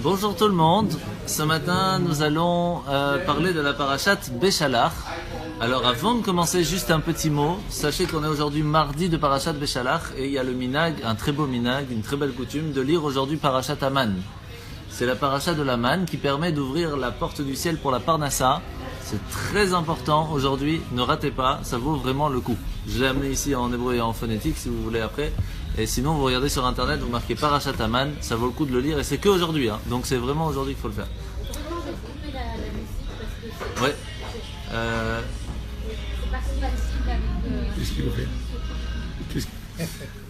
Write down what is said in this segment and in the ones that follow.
Bonjour tout le monde. Ce matin, nous allons parler de la parashat Beshalach. Alors, avant de commencer, juste un petit mot. Sachez qu'on est aujourd'hui mardi de parashat Beshalach et il y a le minag, un très beau minag, une très belle coutume de lire aujourd'hui parashat Aman. C'est la parashat de l'Aman qui permet d'ouvrir la porte du ciel pour la Parnassa. C'est très important aujourd'hui, ne ratez pas, ça vaut vraiment le coup. Je l'ai amené ici en hébreu et en phonétique si vous voulez après. Et sinon, vous regardez sur internet, vous marquez Parashat Aman, ça vaut le coup de le lire et c'est que aujourd'hui, hein. Donc c'est vraiment aujourd'hui qu'il faut le faire. Comment on va couper la musique parce que Ouais. c'est pas si facile avec. Qu'est-ce qu'il faut faire?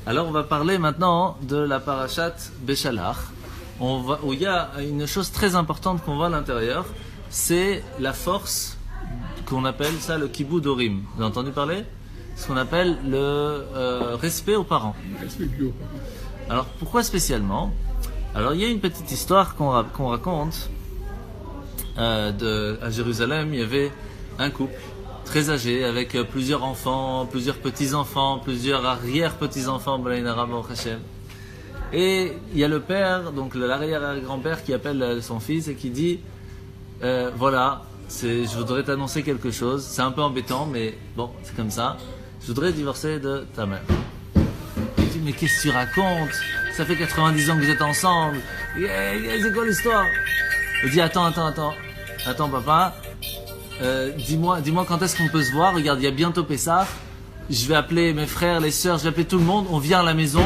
Alors on va parler maintenant de la parashat Beshalach. Où il y a une chose très importante qu'on voit à l'intérieur, c'est la force qu'on appelle ça le kibud orim. Vous avez entendu parler? Ce qu'on appelle le respect aux parents. Alors pourquoi spécialement? Alors il y a une petite histoire qu'on raconte à Jérusalem. Il y avait un couple très âgé avec plusieurs enfants, plusieurs petits-enfants, plusieurs arrière-petits-enfants, et il y a le père, donc l'arrière-grand-père qui appelle son fils et qui dit voilà, je voudrais t'annoncer quelque chose, c'est un peu embêtant mais bon, c'est comme ça. Je voudrais divorcer de ta mère. Il dit, mais qu'est-ce que tu racontes? Ça fait 90 ans que vous êtes ensemble. C'est quoi l'histoire? Il dit, attends, papa. Dis-moi quand est-ce qu'on peut se voir? Regarde, il y a bientôt Pessah. Je vais appeler mes frères, les sœurs, je vais appeler tout le monde. On vient à la maison.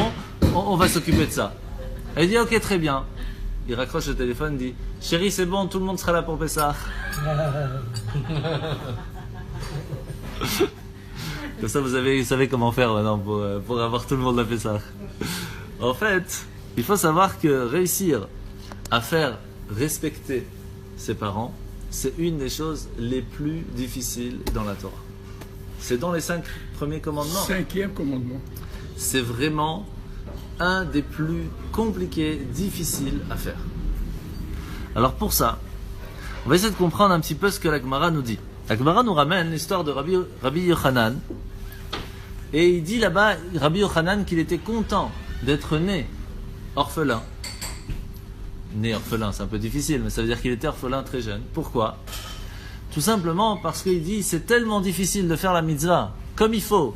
On va s'occuper de ça. Elle dit, ok, très bien. Il raccroche le téléphone, dit, chérie, c'est bon, tout le monde sera là pour Pessah. Comme ça, vous savez comment faire maintenant pour avoir tout le monde à Pessah. En fait, il faut savoir que réussir à faire respecter ses parents, c'est une des choses les plus difficiles dans la Torah. C'est dans les 5 premiers commandements. 5e commandement. C'est vraiment un des plus compliqués, difficiles à faire. Alors pour ça, on va essayer de comprendre un petit peu ce que la Gemara nous dit. La Gemara nous ramène l'histoire de Rabbi Yochanan. Et il dit là-bas, Rabbi Yochanan, qu'il était content d'être né orphelin. Né orphelin, c'est un peu difficile, mais ça veut dire qu'il était orphelin très jeune. Pourquoi? Tout simplement parce qu'il dit, c'est tellement difficile de faire la mitzvah comme il faut,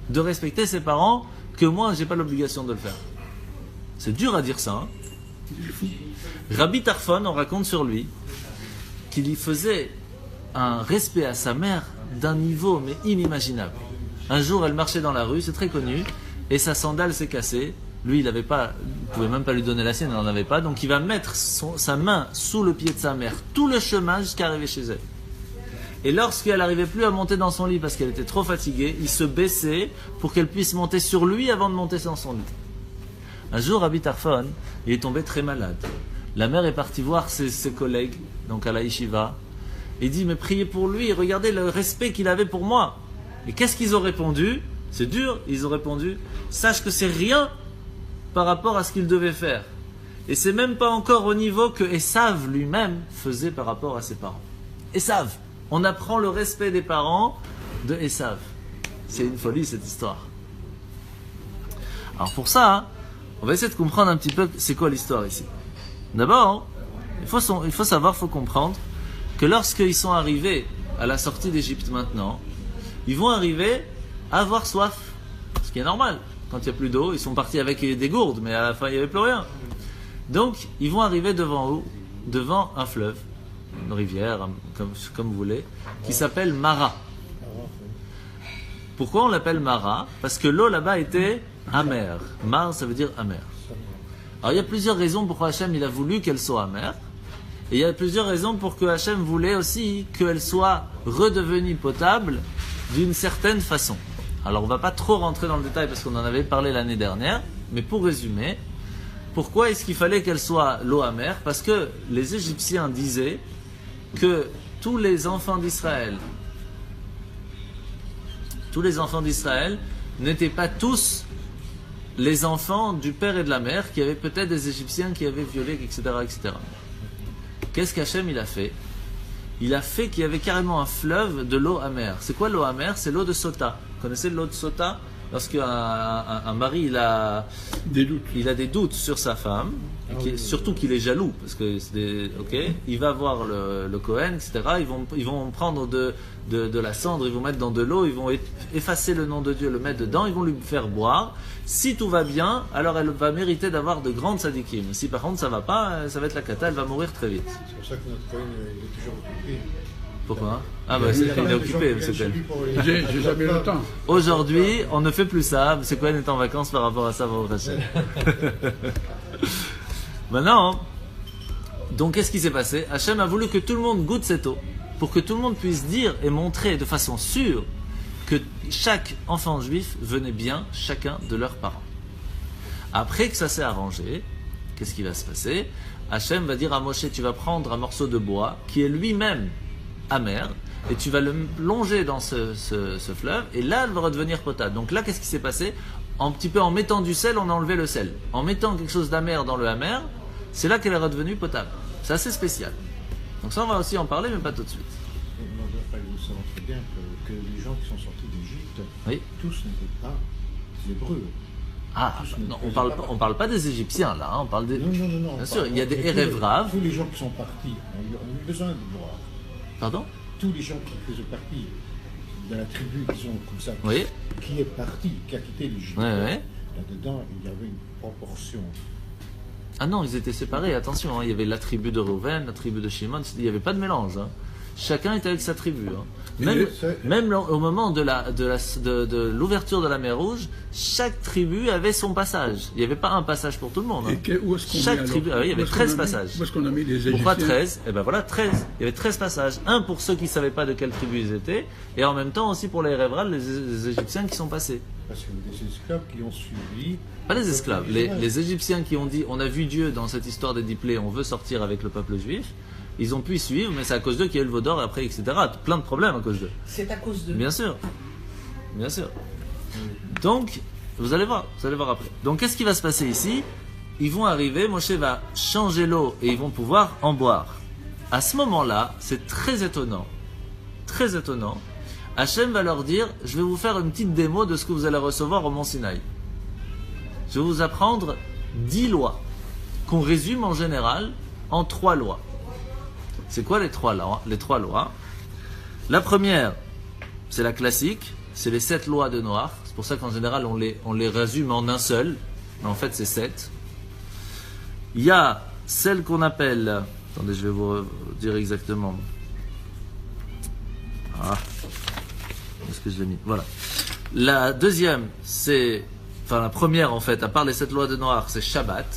de respecter ses parents, que moi, j'ai pas l'obligation de le faire. C'est dur à dire ça, hein? Rabbi Tarfon, on raconte sur lui, qu'il y faisait un respect à sa mère d'un niveau, mais inimaginable. Un jour, elle marchait dans la rue, c'est très connu, et sa sandale s'est cassée. Lui, il ne pouvait même pas lui donner la sienne, il n'en avait pas. Donc, il va mettre sa main sous le pied de sa mère, tout le chemin jusqu'à arriver chez elle. Et lorsqu'elle n'arrivait plus à monter dans son lit parce qu'elle était trop fatiguée, il se baissait pour qu'elle puisse monter sur lui avant de monter dans son lit. Un jour, Rabbi Tarfon, il est tombé très malade. La mère est partie voir ses collègues, donc à la yeshiva, et dit, mais priez pour lui, regardez le respect qu'il avait pour moi. Et qu'est-ce qu'ils ont répondu? C'est dur, ils ont répondu, sache que c'est rien par rapport à ce qu'il devait faire. Et c'est même pas encore au niveau que Esav lui-même faisait par rapport à ses parents. Esav, on apprend le respect des parents de Esav. C'est une folie cette histoire. Alors pour ça, on va essayer de comprendre un petit peu c'est quoi l'histoire ici. D'abord, il faut savoir, il faut comprendre que lorsqu'ils sont arrivés à la sortie d'Égypte maintenant, ils vont arriver à avoir soif. Ce qui est normal. Quand il n'y a plus d'eau, ils sont partis avec des gourdes, mais à la fin, il n'y avait plus rien. Donc, ils vont arriver devant un fleuve, une rivière, comme vous voulez, qui s'appelle Mara. Pourquoi on l'appelle Mara? Parce que l'eau là-bas était amère. Mar, ça veut dire amère. Alors, il y a plusieurs raisons pourquoi Hachem il a voulu qu'elle soit amère. Et il y a plusieurs raisons pour que Hachem voulait aussi qu'elle soit redevenue potable d'une certaine façon. Alors on ne va pas trop rentrer dans le détail parce qu'on en avait parlé l'année dernière, mais pour résumer, pourquoi est-ce qu'il fallait qu'elle soit l'eau amère? Parce que les Égyptiens disaient que tous les enfants d'Israël n'étaient pas tous les enfants du père et de la mère, qui avaient peut-être des Égyptiens qui avaient violé, etc. etc. Qu'est-ce qu'Hachem il a fait? Il a fait qu'il y avait carrément un fleuve de l'eau amère. C'est quoi l'eau amère? C'est l'eau de Sota. Vous connaissez l'eau de Sota? lorsqu'un mari Des doutes. il a des doutes sur sa femme, et surtout qu'il est jaloux, parce que il va voir le Kohen, etc. Ils vont prendre de la cendre, ils vont mettre dans de l'eau, ils vont effacer le nom de Dieu, le mettre dedans, ils vont lui faire boire. Si tout va bien, alors elle va mériter d'avoir de grandes sadikim. Si par contre ça va pas, ça va être la cata, elle va mourir très vite. C'est pour ça que notre Cohen il est toujours occupé. Pourquoi? Ah bah c'est qu'il est occupé, M. Cohen. J'ai jamais le temps. Aujourd'hui, on ne fait plus ça. M. Cohen est en vacances par rapport à ça, au Rachel. Maintenant, donc qu'est-ce qui s'est passé? Hachem a voulu que tout le monde goûte cette eau, pour que tout le monde puisse dire et montrer de façon sûre que chaque enfant juif venait bien chacun de leurs parents. Après que ça s'est arrangé, qu'est-ce qui va se passer? Hachem va dire à Moshe, tu vas prendre un morceau de bois qui est lui-même amer, et tu vas le plonger dans ce fleuve, et là elle va redevenir potable. Donc là, qu'est-ce qui s'est passé? Un petit peu en mettant du sel, on a enlevé le sel. En mettant quelque chose d'amer dans le amer, c'est là qu'elle est redevenue potable. C'est assez spécial. Donc ça, on va aussi en parler, mais pas tout de suite. Nous savons très bien que les gens qui sont sortis d'Égypte, Oui. tous n'étaient pas des Hébreux. Ah, non, on parle pas des Égyptiens là, hein, on parle des... Non. Bien sûr, il y a des Erev Rav. Tous les gens qui sont partis ont eu besoin de boire. Pardon? Tous les gens qui faisaient partie de la tribu, disons comme ça, Oui. qui est parti, qui a quitté l'Égypte, Ouais. là-dedans, il y avait une proportion. Ah non, ils étaient séparés, attention, hein, il y avait la tribu de Reuven, la tribu de Shimon, il n'y avait pas de mélange. Hein. Chacun était avec sa tribu. Hein. Même au moment de l'ouverture de la mer Rouge, chaque tribu avait son passage. Il n'y avait pas un passage pour tout le monde. Hein. Où est-ce qu'on Chaque tribu, il y avait 13 passages. Où est-ce qu'on a mis les Égyptiens? Pourquoi 13? Eh ben voilà, 13. Il y avait 13 passages. Un pour ceux qui ne savaient pas de quelle tribu ils étaient, et en même temps aussi pour les Révral, les Égyptiens qui sont passés. Parce qu'il y avait des esclaves qui ont suivi. Pas les esclaves, les Égyptiens qui ont dit on a vu Dieu dans cette histoire des 10 plaies, on veut sortir avec le peuple juif. Ils ont pu y suivre, mais c'est à cause d'eux qu'il y a eu le veau d'or après, etc. Plein de problèmes à cause d'eux. C'est à cause d'eux. Bien sûr. Bien sûr. Donc, vous allez voir après. Donc, qu'est-ce qui va se passer ici? Ils vont arriver, Moshe va changer l'eau et ils vont pouvoir en boire. À ce moment-là, c'est très étonnant. Très étonnant. Hachem va leur dire, je vais vous faire une petite démo de ce que vous allez recevoir au Mont Sinaï. Je vais vous apprendre 10 lois, qu'on résume en général en 3 lois. C'est quoi les trois lois? La première, c'est la classique, c'est les 7 lois de Noach. C'est pour ça qu'en général, on les résume en un seul. Mais en fait, c'est 7. Il y a celle qu'on appelle... Attendez, je vais vous dire exactement. Ah, où est-ce que je l'ai mis? Voilà. La deuxième, c'est... Enfin, la première, en fait, à part les 7 lois de Noach, c'est Shabbat.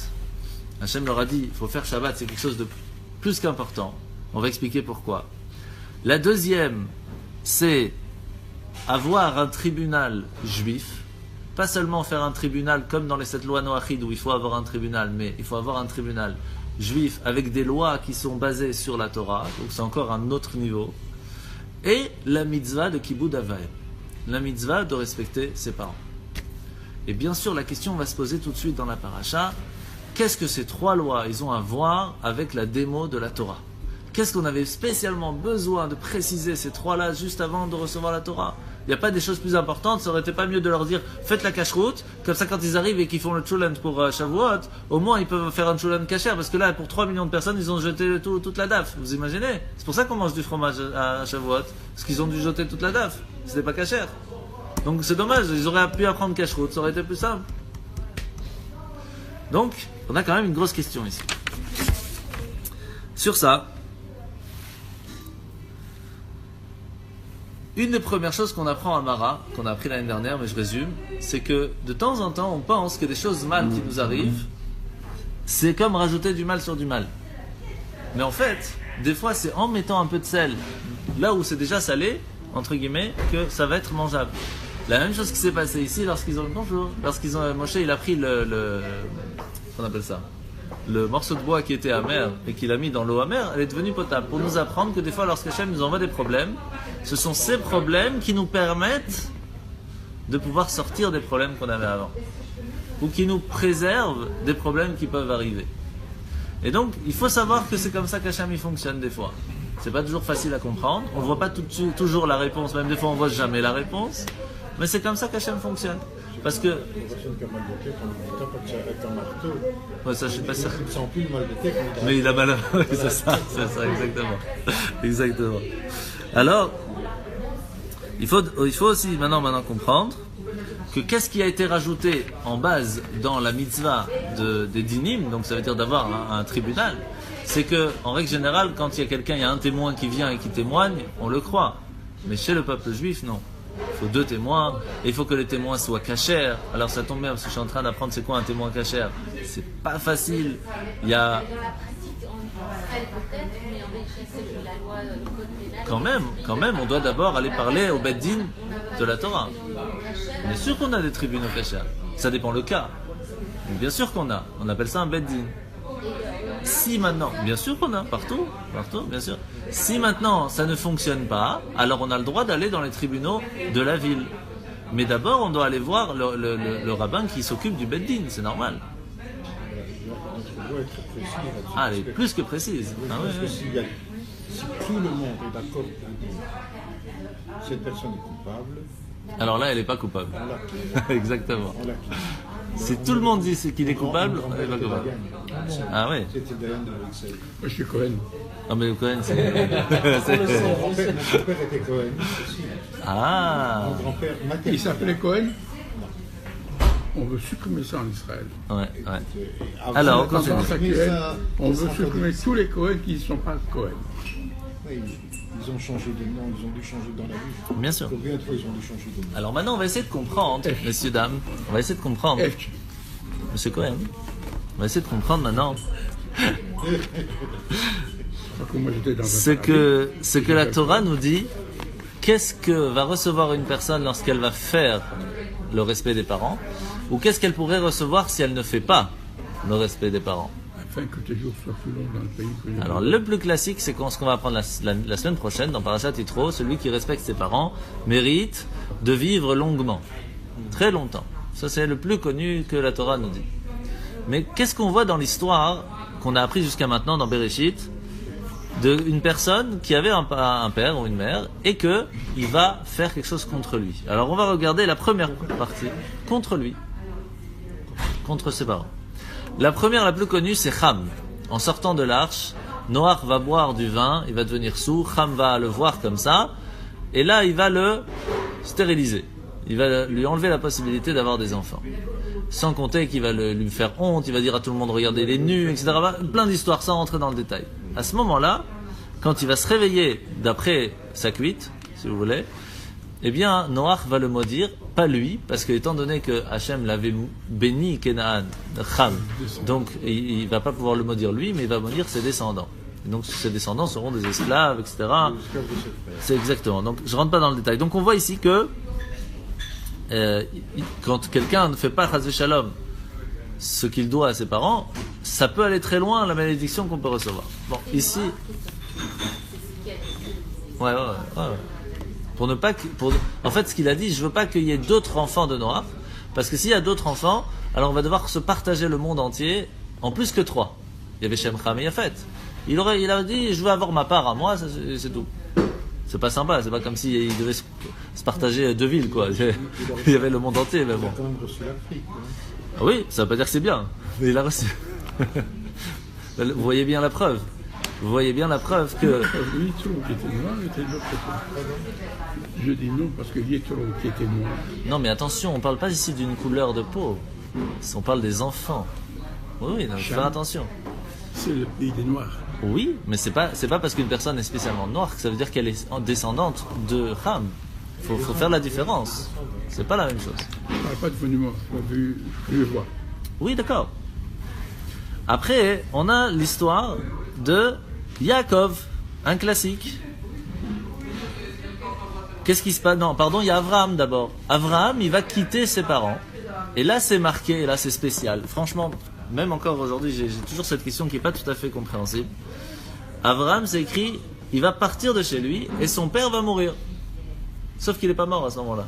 Hachem leur a dit, il faut faire Shabbat, c'est quelque chose de plus qu'important. On va expliquer pourquoi. La deuxième, c'est avoir un tribunal juif. Pas seulement faire un tribunal comme dans les 7 lois noachides où il faut avoir un tribunal, mais il faut avoir un tribunal juif avec des lois qui sont basées sur la Torah. Donc c'est encore un autre niveau. Et la mitzvah de Kibud Avayim. La mitzvah de respecter ses parents. Et bien sûr, la question va se poser tout de suite dans la paracha. Qu'est-ce que ces 3 lois, ils ont à voir avec la démo de la Torah? Qu'est-ce qu'on avait spécialement besoin de préciser ces 3-là juste avant de recevoir la Torah? Il n'y a pas des choses plus importantes? Ça aurait été pas mieux de leur dire faites la cache-route, comme ça quand ils arrivent et qu'ils font le tchoulen pour Shavuot, au moins ils peuvent faire un tchoulen kasher, parce que là pour 3 millions de personnes ils ont jeté toute la daf. Vous imaginez? C'est pour ça qu'on mange du fromage à Shavuot, parce qu'ils ont dû jeter toute la daf. C'était pas kasher. Donc c'est dommage, ils auraient pu apprendre cache-route, ça aurait été plus simple. Donc on a quand même une grosse question ici. Sur ça, une des premières choses qu'on apprend à Mara, qu'on a appris l'année dernière, mais je résume, c'est que de temps en temps, on pense que des choses mal qui nous arrivent, c'est comme rajouter du mal sur du mal. Mais en fait, des fois, c'est en mettant un peu de sel là où c'est déjà salé, entre guillemets, que ça va être mangeable. La même chose qui s'est passée ici lorsqu'ils ont Moshe, il a pris qu'on appelle ça, le morceau de bois qui était amer et qu'il a mis dans l'eau amère, elle est devenue potable. Pour nous apprendre que des fois, lorsqu'Hachem nous envoie des problèmes, ce sont ces problèmes qui nous permettent de pouvoir sortir des problèmes qu'on avait avant. Ou qui nous préservent des problèmes qui peuvent arriver. Et donc, il faut savoir que c'est comme ça qu'Hachem il fonctionne des fois. C'est pas toujours facile à comprendre. On ne voit pas toujours la réponse, même des fois on ne voit jamais la réponse. Mais c'est comme ça qu'Hachem fonctionne. Parce que... Une personne qui a mal de tête, on ne tape avec un marteau. Ouais, ça, je suis pas sûr. Il ne sent plus le mal de tête, Mais il a mal à... Oui, c'est ça, exactement. Exactement. Alors, il faut aussi maintenant comprendre que qu'est-ce qui a été rajouté en base dans la mitzvah des dinim, donc ça veut dire d'avoir un tribunal, c'est que en règle générale, quand il y a quelqu'un, il y a un témoin qui vient et qui témoigne, on le croit. Mais chez le peuple juif, non. Il faut 2 témoins, et il faut que les témoins soient cachers. Alors ça tombe bien parce que je suis en train d'apprendre c'est quoi un témoin cachère. C'est pas facile. Il y a... Dans la pratique, on fait peut-être, mais en Belgique, c'est la loi, le code pénal. Quand même, on doit d'abord aller parler au Beth Din de la Torah. Bien sûr qu'on a des tribunaux cachers. Ça dépend le cas. Mais bien sûr qu'on a. On appelle ça un Beth Din. Si maintenant, bien sûr qu'on a, partout, bien sûr. Si maintenant ça ne fonctionne pas, alors on a le droit d'aller dans les tribunaux de la ville. Mais d'abord, on doit aller voir le rabbin qui s'occupe du Beth Din, c'est normal. on doit être précis là-dessus. Ah, elle est plus que précise. Ah, Parce ouais, que ouais. si tout le monde est d'accord pour dire cette personne est coupable, Alors là, elle n'est pas coupable. on l'a Exactement. on l'a quitté. Si tout le monde dit qu'il est coupable, On elle n'est pas coupable. Ah oui. C'était Diane de Bruxelles. Moi, je suis Cohen. Ah mais le Cohen, c'est... Mon grand-père était Cohen aussi. Ah. Mon grand-père maternel. Il s'appelait Cohen. On veut supprimer ça en Israël. Ouais, ouais. Avant Alors, la on continue. Tendance actuelle, on veut supprimer tous les Cohen qui ne sont pas Cohen. Oui, ils ont changé de nom, ils ont dû changer dans la vie. Bien sûr. Combien de fois ils ont dû changer de nom? Alors maintenant, on va essayer de comprendre, messieurs, dames. On va essayer de comprendre. F. Monsieur Cohen. On va essayer de comprendre maintenant Parce que moi, j'étais dans un ce que la Torah nous dit. Qu'est-ce que va recevoir une personne lorsqu'elle va faire le respect des parents, ou qu'est-ce qu'elle pourrait recevoir si elle ne fait pas le respect des parents. afin que tes jours soient plus longs dans le pays que je Alors le plus classique, c'est ce qu'on va apprendre la semaine prochaine dans Parashat Yitro. Celui qui respecte ses parents mérite de vivre longuement, très longtemps. Ça c'est le plus connu que la Torah nous dit. Mais qu'est-ce qu'on voit dans l'histoire qu'on a appris jusqu'à maintenant dans Bereshit, d'une personne qui avait un père ou une mère et que il va faire quelque chose contre lui. Alors on va regarder la première partie, contre lui, contre ses parents. La première, la plus connue, c'est Ham. En sortant de l'arche, Noach va boire du vin, il va devenir sourd, Ham va le voir comme ça, et là il va le stériliser. Il va lui enlever la possibilité d'avoir des enfants. Sans compter qu'il va lui faire honte, il va dire à tout le monde regardez les nus, etc. Plein d'histoires sans rentrer dans le détail. À ce moment-là, quand il va se réveiller d'après sa cuite, si vous voulez, eh bien Noach va le maudire, pas lui, parce que étant donné que Hachem l'avait béni, Kenaan, Ham, donc il va pas pouvoir le maudire lui, mais il va maudire ses descendants. Et donc ses descendants seront des esclaves, etc. C'est exactement. Donc je rentre pas dans le détail. Donc on voit ici que quand quelqu'un ne fait pas Chas v'Shalom ce qu'il doit à ses parents, ça peut aller très loin la malédiction qu'on peut recevoir. Bon, ici, ouais. Pour ne pas, en fait, ce qu'il a dit, je veux pas qu'il y ait d'autres enfants de Noach, parce que s'il y a d'autres enfants, alors on va devoir se partager le monde entier en plus que 3. Il y avait Shem, Ham et Yafet. Il a dit, je veux avoir ma part à moi, ça, c'est tout. C'est pas sympa, c'est pas comme s'il devait se partager 2 villes, quoi. Il y avait le monde entier, mais bon. Il a quand même reçu l'Afrique. Ah oui, ça veut pas dire que c'est bien, mais il a reçu. Vous voyez bien la preuve. Vous voyez bien la preuve que... Yitro qui était noir était de l'autre côté. Je dis non parce que Yitro qui était noir. Non, mais attention, on parle pas ici d'une couleur de peau. On parle des enfants. Oui, il faut faire attention. C'est le pays des noirs. Oui, mais c'est pas parce qu'une personne est spécialement noire que ça veut dire qu'elle est descendante de Ham. Faut faire la différence. C'est pas la même chose. Je ne parle pas de venu mort, je le vois. Oui, d'accord. Après, on a l'histoire de Yaakov, un classique. Qu'est-ce qui se passe? Non, pardon, il y a Abraham d'abord. Abraham, il va quitter ses parents. Et là, c'est marqué, et là, c'est spécial. Franchement, même encore aujourd'hui, j'ai toujours cette question qui n'est pas tout à fait compréhensible. Abraham, c'est écrit, il va partir de chez lui et son père va mourir. Sauf qu'il n'est pas mort à ce moment-là.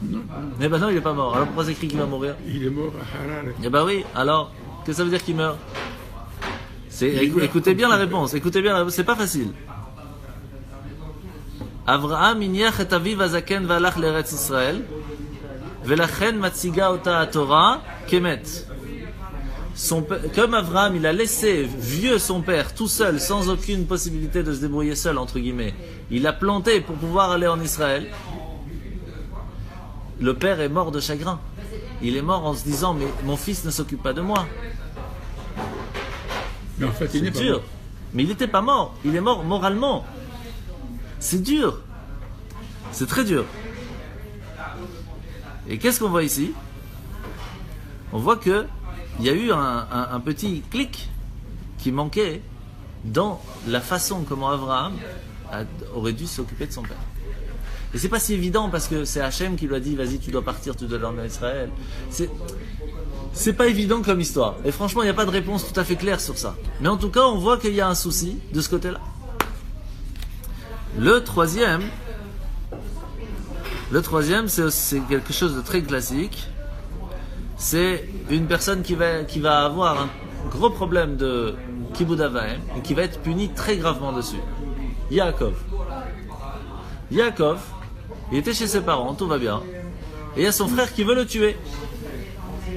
Mais ben non, il n'est pas mort. Alors pourquoi c'est écrit qu'il va mourir? Il est mort à Harar. Eh ben oui, alors, qu'est-ce que ça veut dire qu'il meurt? Écoutez bien la réponse, c'est pas facile. Avraham iniach et aviv azaken valach l'Eretz Israël. Velachen matziga ota Torah kemet. Comme Abraham, il a laissé vieux son père tout seul, sans aucune possibilité de se débrouiller seul, entre guillemets. Il a planté pour pouvoir aller en Israël. Le père est mort de chagrin. Il est mort en se disant, mais mon fils ne s'occupe pas de moi. Mais en fait, il n'est C'est pas dur. mort. Mais il n'était pas mort. Il est mort moralement. C'est dur. C'est très dur. Et qu'est-ce qu'on voit ici? On voit que il y a eu un petit clic qui manquait dans la façon comment Abraham aurait dû s'occuper de son père. Et c'est pas si évident parce que c'est Hachem qui lui a dit vas-y tu dois partir, tu dois aller en Israël. C'est pas évident comme histoire. Et franchement il n'y a pas de réponse tout à fait claire sur ça. Mais en tout cas on voit qu'il y a un souci de ce côté-là. Le troisième c'est quelque chose de très classique. C'est une personne qui va avoir un gros problème de Kibud Avaim et qui va être punie très gravement dessus. Yaakov, il était chez ses parents, tout va bien. Et il y a son frère qui veut le tuer.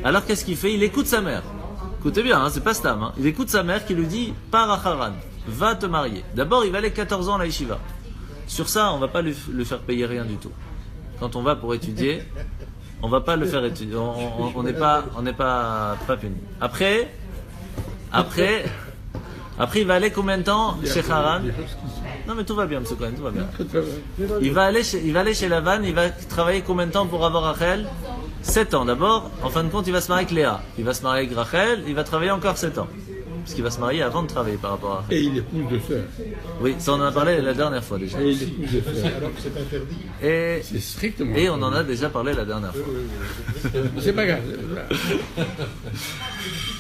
Alors qu'est-ce qu'il fait? Il écoute sa mère. Écoutez bien, hein, c'est pas Stam. Hein. Il écoute sa mère qui lui dit « Pars à Haran, va te marier ». D'abord, il va aller 14 ans à la yeshiva. Sur ça, on va pas lui faire payer rien du tout. Quand on va pour étudier, on va pas le faire étudier. On n'est pas puni. Après, il va aller combien de temps chez Haran? Non mais tout va bien, M. Cohen, tout va bien. Il va aller chez Lavan, il va travailler combien de temps pour avoir Rachel? 7 ans. D'abord, en fin de compte, il va se marier avec Léa. Il va se marier avec Rachel, il va travailler encore 7 ans. Parce qu'il va se marier avant de travailler par rapport à Rachel. Et il épouse de sœur. Oui, ça on en a parlé la dernière fois déjà. Et il épouse de sœur. Alors que c'est interdit. C'est strictement. Et on en a déjà parlé la dernière fois. C'est pas grave.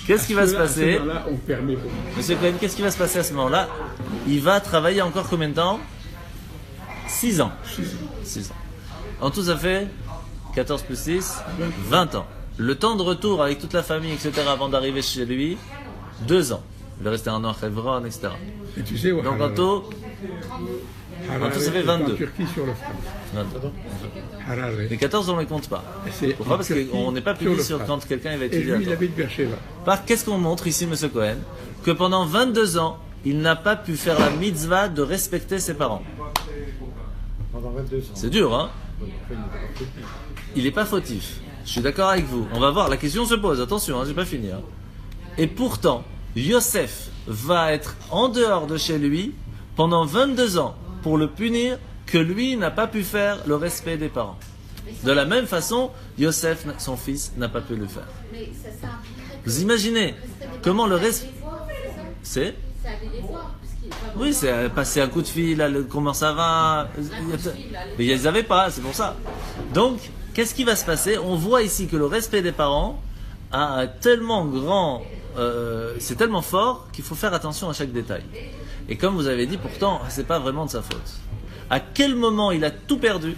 Qu'est-ce qui va se À ce passer? moment-là, on permet pour Monsieur Cohen, qu'est-ce qui va se passer à ce moment-là? Il va travailler encore combien de temps? 6 ans. 6 ans. En tout, ça fait 14 plus 6, 20 ans. Le temps de retour avec toute la famille, etc., avant d'arriver chez lui, 2 ans. Il va rester un an à Hebron, etc. Et tu sais, Donc en tout, ça fait 22. En Turquie sur le front. 22. Harare. Les 14, on ne les compte pas. C'est Pourquoi? en Parce Turquie, qu'on n'est pas sur puni le sur front. quand quelqu'un va Et étudier lui, à il Torah. habite Beersheba. Qu'est-ce qu'on montre ici, Monsieur Cohen? Que pendant 22 ans, il n'a pas pu faire la mitzvah de respecter ses parents. Pendant 22 ans. C'est dur, hein? Il n'est pas fautif. Je suis d'accord avec vous. On va voir, la question se pose. Attention, hein, j'ai pas fini. Hein. Et pourtant, Yosef va être en dehors de chez lui pendant 22 ans pour le punir que lui n'a pas pu faire le respect des parents. De la même façon, Yosef, son fils, n'a pas pu le faire. Mais ça impliquerait que Vous imaginez comment le respect... les voir, C'est... c'est aller les voir. Parce qu'il va Oui, c'est passer un coup de fil, là, comment ça va. Mais ils n'avaient pas, c'est pour ça. Donc, qu'est-ce qui va se passer? On voit ici que le respect des parents a un tellement grand, c'est tellement fort qu'il faut faire attention à chaque détail. Et comme vous avez dit, pourtant, c'est pas vraiment de sa faute. À quel moment il a tout perdu?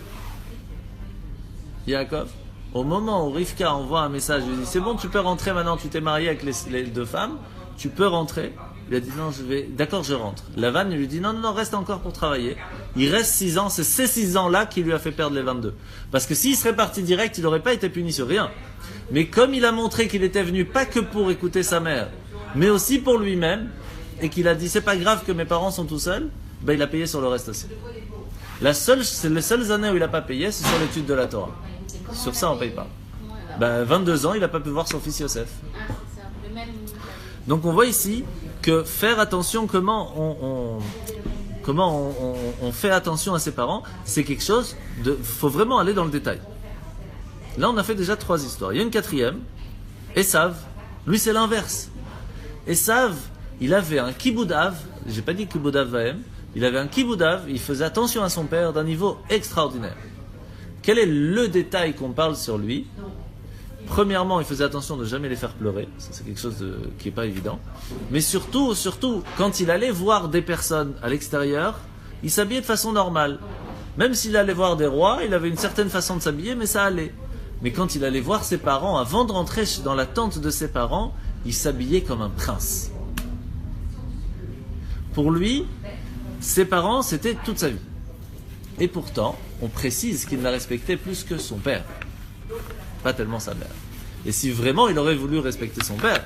Yaakov, au moment où Rivka envoie un message, il dit c'est bon, tu peux rentrer maintenant, tu t'es marié avec les 2 femmes, tu peux rentrer. Il a dit non, d'accord, je rentre. Lavan lui dit non, reste encore pour travailler. Il reste 6 ans, c'est ces 6 ans-là qui lui a fait perdre les 22. Parce que s'il serait parti direct, il n'aurait pas été puni sur rien. Mais comme il a montré qu'il était venu pas que pour écouter sa mère, mais aussi pour lui-même, et qu'il a dit c'est pas grave que mes parents sont tout seuls, ben il a payé sur le reste aussi. C'est les seules années où il n'a pas payé, c'est sur l'étude de la Torah. Sur ça, on ne paye pas. Ben, 22 ans, il n'a pas pu voir son fils Yosef. Ah, c'est ça. Le même. Donc on voit ici que faire attention, comment on fait attention à ses parents, c'est quelque chose de... Il faut vraiment aller dans le détail. Là, on a fait déjà 3 histoires. Il y a une 4e. Esav, lui, c'est l'inverse. Esav, il avait un kiboudav, j'ai pas dit kiboudav vahem, il avait un kiboudav, il faisait attention à son père d'un niveau extraordinaire. Quel est le détail qu'on parle sur lui? Premièrement, il faisait attention de ne jamais les faire pleurer. Ça, c'est quelque chose qui n'est pas évident. Mais surtout, quand il allait voir des personnes à l'extérieur, il s'habillait de façon normale. Même s'il allait voir des rois, il avait une certaine façon de s'habiller, mais ça allait. Mais quand il allait voir ses parents, avant de rentrer dans la tente de ses parents, il s'habillait comme un prince. Pour lui, ses parents, c'était toute sa vie. Et pourtant, on précise qu'il n'a respecté plus que son père. pas tellement sa mère. Et si vraiment il aurait voulu respecter son père,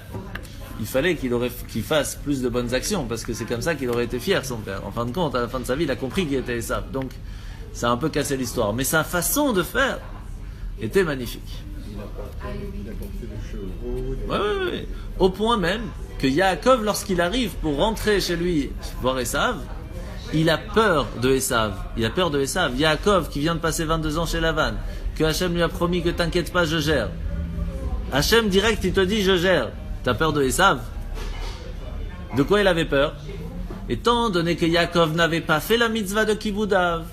il fallait qu'il fasse plus de bonnes actions, parce que c'est comme ça qu'il aurait été fier, son père. En fin de compte, à la fin de sa vie, il a compris qu'il était Esav. Donc, ça a un peu cassé l'histoire. Mais sa façon de faire était magnifique. Il a porté des chevaux. Oui. Au point même que Yaakov, lorsqu'il arrive pour rentrer chez lui voir Esav, il a peur de Esav. Il a peur de Esav. Yaakov, qui vient de passer 22 ans chez Lavan, que Hachem lui a promis que t'inquiète pas, je gère. Hachem direct, il te dit je gère. T'as peur de Esav? De quoi il avait peur? Étant donné que Yaakov n'avait pas fait la mitzvah de Kiboudav,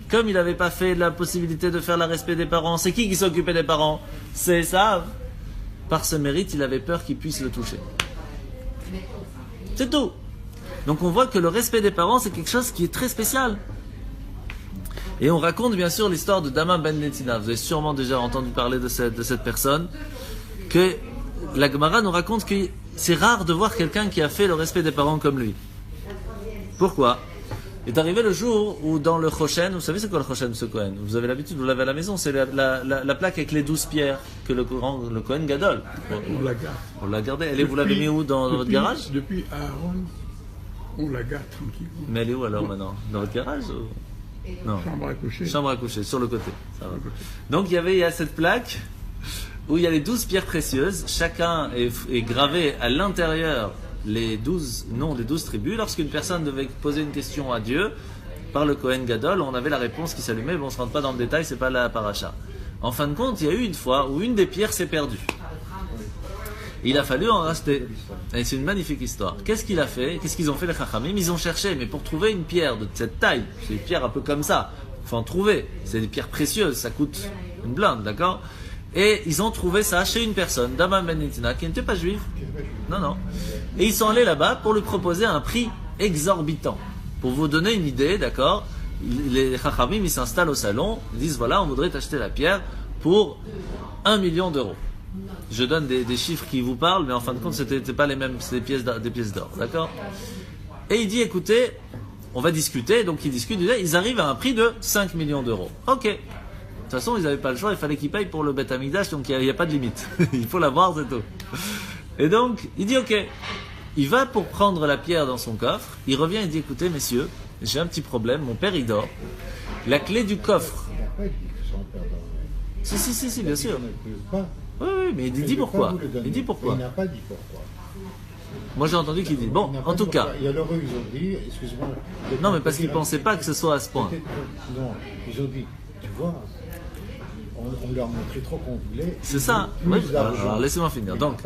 comme il n'avait pas fait la possibilité de faire le respect des parents, c'est qui s'occupait des parents? C'est Esav. Par ce mérite, il avait peur qu'il puisse le toucher. C'est tout. Donc on voit que le respect des parents, c'est quelque chose qui est très spécial. Et on raconte bien sûr l'histoire de Dama ben Netina. Vous avez sûrement déjà entendu parler de cette personne, que la Gemara nous raconte que c'est rare de voir quelqu'un qui a fait le respect des parents comme lui. Pourquoi? Est arrivé le jour où dans le Choshen, vous savez c'est quoi le Choshen, ce Kohen? Vous avez l'habitude, vous l'avez à la maison, c'est la plaque avec les 12 pierres que le Kohen Gadol. On la garde. On l'a gardée. Vous l'avez mis où dans votre garage? Depuis Aaron, on la garde tranquillement. Mais elle est où alors maintenant? Dans votre garage ou... Non. Chambre à coucher. Chambre à coucher, sur le côté. Ça va. Donc il y a cette plaque où il y a les 12 pierres précieuses. Chacun est gravé à l'intérieur les 12 noms des 12 tribus. Lorsqu'une personne devait poser une question à Dieu par le Kohen Gadol, on avait la réponse qui s'allumait. Bon, on ne se rentre pas dans le détail, c'est pas la paracha. En fin de compte, il y a eu une fois où une des pierres s'est perdue. Il a fallu en racheter. Et c'est une magnifique histoire. Qu'est-ce qu'il a fait? Qu'est-ce qu'ils ont fait les Chachamim? Ils ont cherché, mais pour trouver une pierre de cette taille, c'est une pierre un peu comme ça, il faut en trouver. C'est des pierres précieuses, ça coûte une blinde, d'accord? Et ils ont trouvé ça chez une personne, Dama ben Netina, qui n'était pas juive. Non. Et ils sont allés là-bas pour lui proposer un prix exorbitant. Pour vous donner une idée, d'accord? Les Chachamim, ils s'installent au salon, ils disent voilà, on voudrait t'acheter la pierre pour 1 million d'euros. Je donne des chiffres qui vous parlent, mais en fin de compte, c'était pas les mêmes, c'est des pièces d'or, d'accord? Et il dit écoutez, on va discuter, donc ils discutent, ils arrivent à un prix de 5 millions d'euros. Ok. De toute façon, ils n'avaient pas le choix, il fallait qu'ils payent pour le Beth Amikdash, donc il n'y a pas de limite. Il faut l'avoir, c'est tout. Et donc, il dit ok. Il va pour prendre la pierre dans son coffre, il revient et dit écoutez, messieurs, j'ai un petit problème, mon père il dort. La clé du coffre. Si, bien sûr. Oui, mais il dit pourquoi. Il dit pourquoi. Il n'a pas dit pourquoi. Moi j'ai entendu qu'il dit. Bon, en tout cas. Et alors eux, ils ont dit, excuse-moi. Non, mais parce qu'ils ne pensaient pas que ce soit à ce point. Non, ils ont dit, tu vois, on leur montrait trop qu'on voulait. C'est ça. Oui, alors laissez-moi finir. Donc,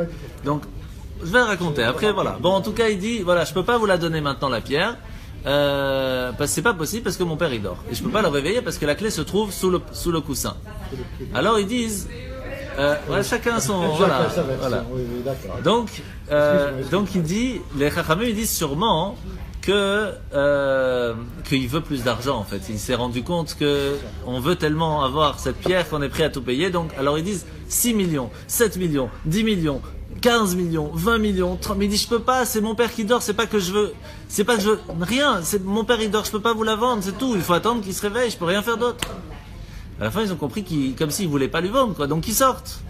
je vais raconter. Après, voilà. Bon, en tout cas, il dit, voilà, je peux pas vous la donner maintenant la pierre. Parce que c'est pas possible parce que mon père il dort. Et je peux pas le réveiller parce que la clé se trouve sous le coussin. Alors ils disent. Chacun son. Voilà. Donc il dit, les Chachamim ils disent sûrement qu'il veut plus d'argent en fait. Il s'est rendu compte que on veut tellement avoir cette pierre qu'on est prêt à tout payer. Donc alors ils disent 6 millions, 7 millions, 10 millions, 15 millions, 20 millions, 30. Mais il dit je peux pas, c'est mon père qui dort, c'est pas que je veux rien, c'est mon père il dort, je peux pas vous la vendre, c'est tout. Il faut attendre qu'il se réveille, je peux rien faire d'autre. À la fin, ils ont compris comme s'ils ne voulaient pas lui vendre, quoi. Donc, ils sortent.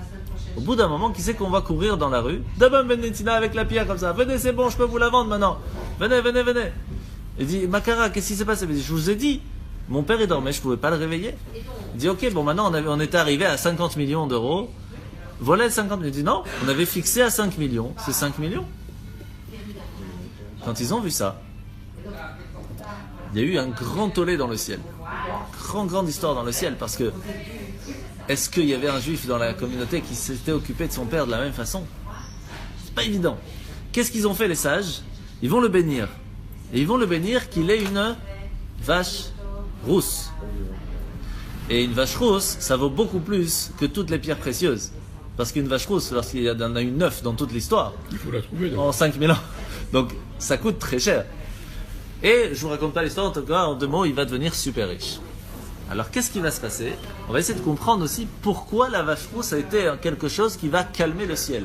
Au bout d'un moment, qui sait qu'on va courir dans la rue? Dama ben Netina avec la pierre comme ça. Venez, c'est bon, je peux vous la vendre maintenant. Venez. Il dit, Makara, qu'est-ce qui s'est passé? Il dit, je vous ai dit, mon père il dormait, je ne pouvais pas le réveiller. Il dit, ok, bon, maintenant, on était arrivé à 50 millions d'euros. Voilà les 50 millions. Il dit, non, on avait fixé à 5 millions. C'est 5 millions. Quand ils ont vu ça, il y a eu un grand tollé dans le ciel. Grande histoire dans le ciel, parce que est-ce qu'il y avait un juif dans la communauté qui s'était occupé de son père de la même façon? C'est pas évident. Qu'est-ce qu'ils ont fait les sages? Ils vont le bénir. Et ils vont le bénir qu'il ait une vache rousse. Et une vache rousse, ça vaut beaucoup plus que toutes les pierres précieuses. Parce qu'une vache rousse, lorsqu'il y en a une 9 dans toute l'histoire, il faut la trouver en 5000 ans. Donc ça coûte très cher. Et je vous raconte pas l'histoire, en tout cas, en 2 mots, il va devenir super riche. Alors qu'est-ce qui va se passer? On va essayer de comprendre aussi pourquoi la vache rousse a été quelque chose qui va calmer le ciel.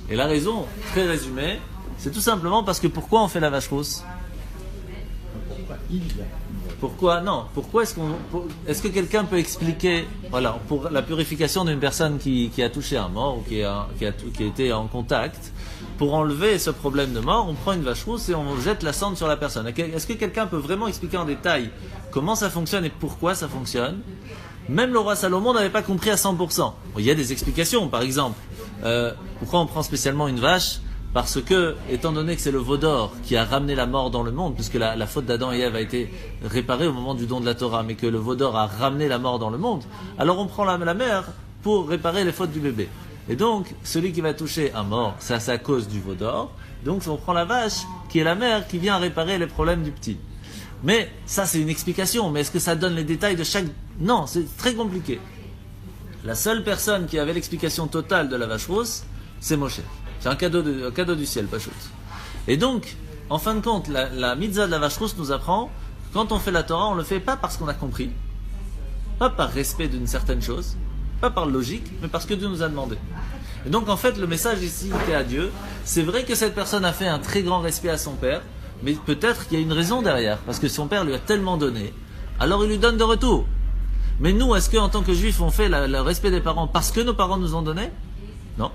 Et la raison, très résumée, c'est tout simplement parce que pourquoi on fait la vache rousse? Il y a. Pourquoi non? Pourquoi est-ce que quelqu'un peut expliquer, voilà, pour la purification d'une personne qui a touché un mort ou qui a été en contact, pour enlever ce problème de mort, on prend une vache rousse et on jette la cendre sur la personne. Est-ce que quelqu'un peut vraiment expliquer en détail comment ça fonctionne et pourquoi ça fonctionne? Même le roi Salomon n'avait pas compris à 100%. Bon, il y a des explications, par exemple. Pourquoi on prend spécialement une vache? Parce que, étant donné que c'est le veau d'or qui a ramené la mort dans le monde, puisque la faute d'Adam et Ève a été réparée au moment du don de la Torah, mais que le veau d'or a ramené la mort dans le monde, alors on prend la mère pour réparer les fautes du bébé. Et donc, celui qui va toucher un mort, ça c'est à cause du veau d'or. Donc on prend la vache, qui est la mère, qui vient réparer les problèmes du petit. Mais ça c'est une explication, mais est-ce que ça donne les détails de chaque... Non, c'est très compliqué. La seule personne qui avait l'explication totale de la vache rousse, c'est Moshe. C'est un cadeau du ciel, Pachout. Et donc, en fin de compte, la mitzvah de la vache rousse nous apprend que quand on fait la Torah, on ne le fait pas parce qu'on a compris, pas par respect d'une certaine chose, pas par logique, mais parce que Dieu nous a demandé. Et donc, en fait, le message ici est à Dieu. C'est vrai que cette personne a fait un très grand respect à son père, mais peut-être qu'il y a une raison derrière, parce que son père lui a tellement donné, alors il lui donne de retour. Mais nous, est-ce qu'en tant que juifs, on fait le respect des parents parce que nos parents nous ont donné? Non.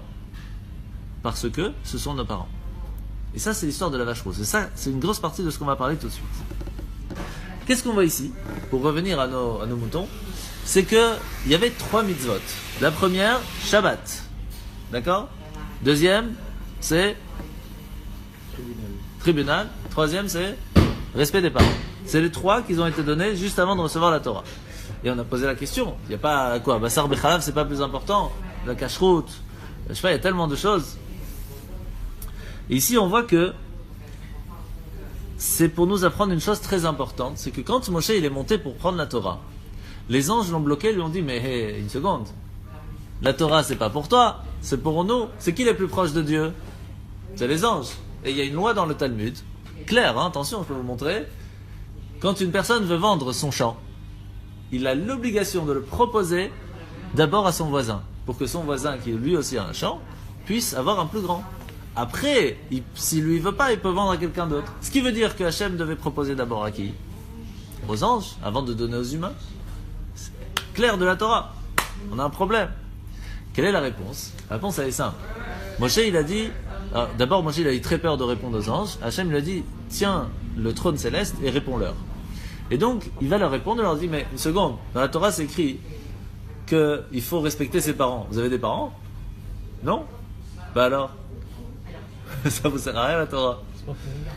Parce que ce sont nos parents. Et ça, c'est l'histoire de la vache rousse. Et ça, c'est une grosse partie de ce qu'on va parler tout de suite. Qu'est-ce qu'on voit ici? Pour revenir à nos moutons, c'est qu'il y avait 3 mitzvot. La première, Shabbat. D'accord? Deuxième, c'est tribunal. Troisième, c'est respect des parents. C'est les 3 qui ont été donnés juste avant de recevoir la Torah. Et on a posé la question. Il n'y a pas quoi? Bassar Bechalav, c'est pas plus important? La cacheroute. Je sais pas, il y a tellement de choses. Et ici, on voit que c'est pour nous apprendre une chose très importante, c'est que quand Moshe il est monté pour prendre la Torah, les anges l'ont bloqué, lui ont dit, mais hey, une seconde, la Torah c'est pas pour toi, c'est pour nous. C'est qui les plus proches de Dieu? C'est les anges. Et il y a une loi dans le Talmud, claire, hein, attention, je peux vous montrer. Quand une personne veut vendre son champ, il a l'obligation de le proposer d'abord à son voisin, pour que son voisin, qui lui aussi a un champ, puisse avoir un plus grand. Après, s'il lui veut pas, il peut vendre à quelqu'un d'autre. Ce qui veut dire que Hachem devait proposer d'abord à qui? Aux anges, avant de donner aux humains. C'est clair de la Torah. On a un problème. Quelle est la réponse? La réponse, elle est simple. Moshe, il a dit... D'abord, Moshe, il a eu très peur de répondre aux anges. Hachem lui a dit, tiens le trône céleste et réponds-leur. Et donc, il va leur répondre, il leur dit, mais une seconde, dans la Torah, c'est écrit qu'il faut respecter ses parents. Vous avez des parents? Non? Bah alors, ça vous sert à rien la Torah.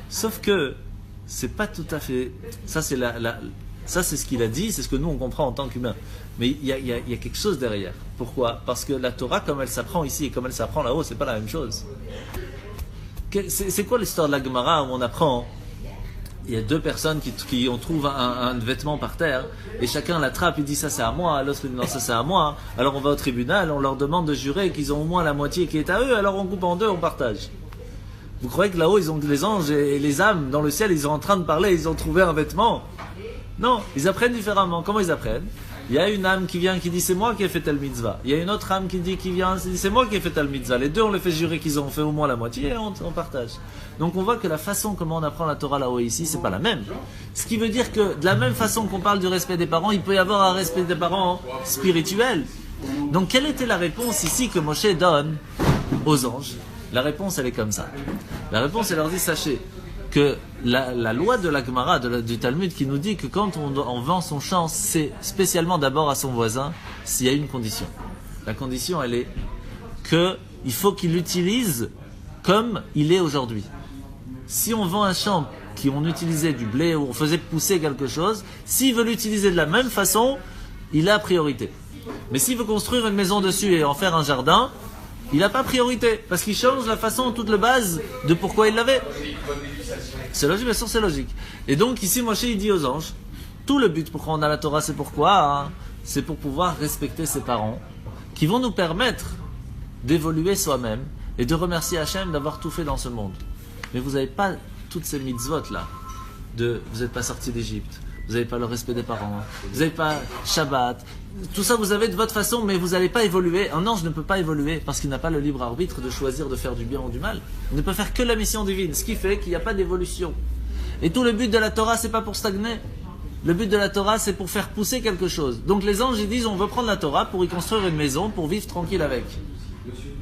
Sauf que c'est pas tout à fait. Ça c'est ça c'est ce qu'il a dit, c'est ce que nous on comprend en tant qu'humains. Mais il y a quelque chose derrière. Pourquoi? Parce que la Torah, comme elle s'apprend ici et comme elle s'apprend là-haut, c'est pas la même chose. C'est quoi l'histoire de la Gemara où on apprend? Il y a 2 personnes qui on trouve un vêtement par terre et chacun l'attrape, il dit ça c'est à moi, l'autre il dit non ça c'est à moi. Alors on va au tribunal, on leur demande de jurer qu'ils ont au moins la moitié qui est à eux, alors on coupe en 2, on partage. Vous croyez que là-haut ils ont les anges et les âmes dans le ciel, ils sont en train de parler, ils ont trouvé un vêtement? Non, ils apprennent différemment. Comment ils apprennent? Il y a une âme qui vient qui dit c'est moi qui ai fait telle mitzvah. Il y a une autre âme qui dit c'est moi qui ai fait telle mitzvah. Les deux on les fait jurer qu'ils ont fait au moins la moitié et on partage. Donc on voit que la façon comment on apprend la Torah là-haut et ici c'est pas la même. Ce qui veut dire que de la même façon qu'on parle du respect des parents, il peut y avoir un respect des parents spirituel. Donc quelle était la réponse ici que Moshe donne aux anges? La réponse elle est comme ça. La réponse elle leur dit sachez que la loi de la Gemara, du Talmud, qui nous dit que quand on vend son champ, c'est spécialement d'abord à son voisin, s'il y a une condition. La condition, elle est qu'il faut qu'il l'utilise comme il est aujourd'hui. Si on vend un champ qui on utilisait du blé ou on faisait pousser quelque chose, s'il veut l'utiliser de la même façon, il a priorité. Mais s'il veut construire une maison dessus et en faire un jardin, il n'a pas priorité, parce qu'il change la façon, toute la base de pourquoi il l'avait. C'est logique, bien sûr, c'est logique. Et donc ici, Moshe, il dit aux anges, tout le but pourquoi on a la Torah, c'est pourquoi? C'est pour pouvoir respecter ses parents, qui vont nous permettre d'évoluer soi-même et de remercier Hachem d'avoir tout fait dans ce monde. Mais vous n'avez pas toutes ces mitzvot là, vous n'êtes pas sortis d'Égypte, vous n'avez pas le respect des parents, vous n'avez pas Shabbat, tout ça vous avez de votre façon, mais vous n'allez pas évoluer. Un ange ne peut pas évoluer parce qu'il n'a pas le libre arbitre de choisir de faire du bien ou du mal. Il ne peut faire que la mission divine, ce qui fait qu'il n'y a pas d'évolution. Et tout le but de la Torah, c'est pas pour stagner. Le but de la Torah, c'est pour faire pousser quelque chose. Donc les anges, ils disent, on veut prendre la Torah pour y construire une maison, pour vivre tranquille avec.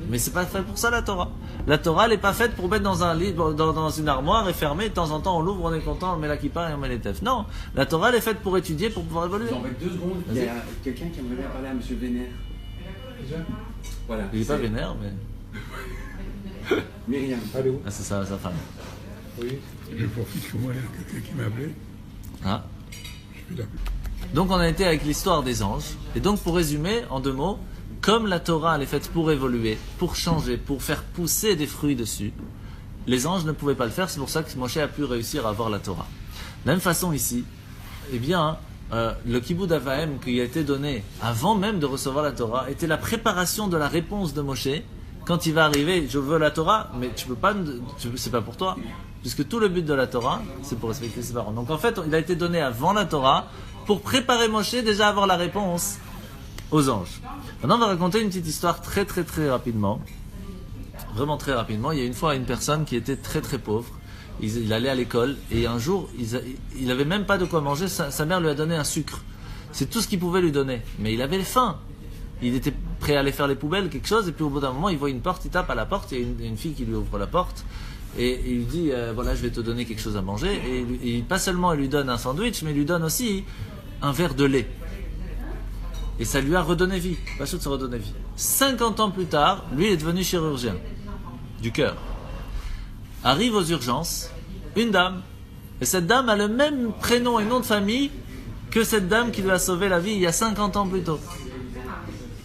Mais c'est pas fait pour ça, la Torah. La Torah, elle est pas faite pour mettre dans un lit, dans une armoire et fermer. De temps en temps, on l'ouvre, on est content, on met la kippa et on met les tefs. Non. La Torah, elle est faite pour étudier, pour pouvoir évoluer. J'en vais 2 secondes. Il y a quelqu'un qui aimerait bien parler à M. Vénère. Voilà. Il est pas vénère, mais... Myriam. Allô? Ah, c'est ça, sa femme. Oui. Je profite que moi, il y a quelqu'un qui m'a appelé. Ah. Je vais l'appeler. Donc on a été avec l'histoire des anges. Et donc pour résumer, en 2 mots, comme la Torah elle est faite pour évoluer, pour changer, pour faire pousser des fruits dessus, les anges ne pouvaient pas le faire, c'est pour ça que Moshe a pu réussir à avoir la Torah. De la même façon ici, eh bien, le Kibbout Avahem qui a été donné avant même de recevoir la Torah était la préparation de la réponse de Moshe. Quand il va arriver, je veux la Torah, mais tu peux pas, c'est pas pour toi. Puisque tout le but de la Torah, c'est pour respecter ses parents. Donc en fait, il a été donné avant la Torah pour préparer Moshe déjà à avoir la réponse aux anges. Maintenant, on va raconter une petite histoire très très très rapidement. Vraiment très rapidement. Il y a une fois une personne qui était très très pauvre. Il allait à l'école et un jour, il avait même pas de quoi manger. Sa mère lui a donné un sucre. C'est tout ce qu'il pouvait lui donner. Mais il avait faim. Il était prêt à aller faire les poubelles, quelque chose. Et puis au bout d'un moment, il voit une porte, il tape à la porte. Il y a une fille qui lui ouvre la porte. Et il lui dit, voilà, je vais te donner quelque chose à manger. Et pas seulement il lui donne un sandwich, mais il lui donne aussi un verre de lait. Et ça lui a redonné vie. Pas sûr de se redonner vie. 50 ans plus tard, lui il est devenu chirurgien du cœur. Arrive aux urgences une dame. Et cette dame a le même prénom et nom de famille que cette dame qui lui a sauvé la vie il y a 50 ans plus tôt.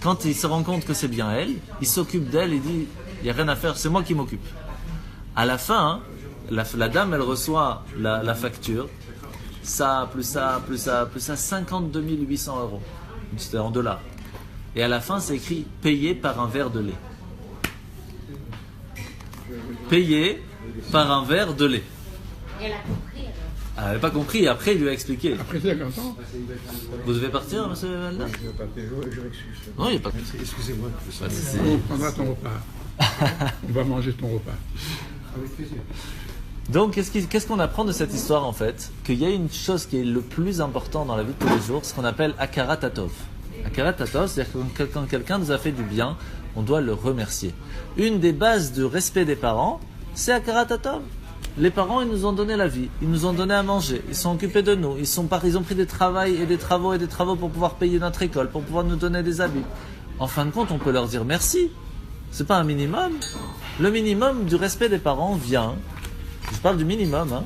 Quand il se rend compte que c'est bien elle, il s'occupe d'elle et dit, il n'y a rien à faire, c'est moi qui m'occupe. À la fin, la dame, elle reçoit la facture. Ça, plus ça, 52 800 euros. C'était en dollars. Et à la fin, c'est écrit « payé par un verre de lait ». Payé par un verre de lait. Elle a compris alors. Elle n'avait pas compris, et après, il lui a expliqué. Après 50 ans, Vous devez partir, monsieur Valda? Je vais pas je m'excuse. Non, il n'y a pas de... Excusez-moi. on prendra ton repas. On va manger ton repas. Avec plaisir. Donc, qu'est-ce qu'on apprend de cette histoire en fait? Qu'il y a une chose qui est le plus important dans la vie de tous les jours, ce qu'on appelle Akarat Hatov. Akarat Hatov, c'est-à-dire que quand quelqu'un nous a fait du bien, on doit le remercier. Une des bases du respect des parents, c'est Akarat Hatov. Les parents, ils nous ont donné la vie, ils nous ont donné à manger, ils sont occupés de nous, ils ont pris des travaux pour pouvoir payer notre école, pour pouvoir nous donner des habits. En fin de compte, on peut leur dire merci. C'est pas un minimum. Le minimum du respect des parents vient, je parle du minimum,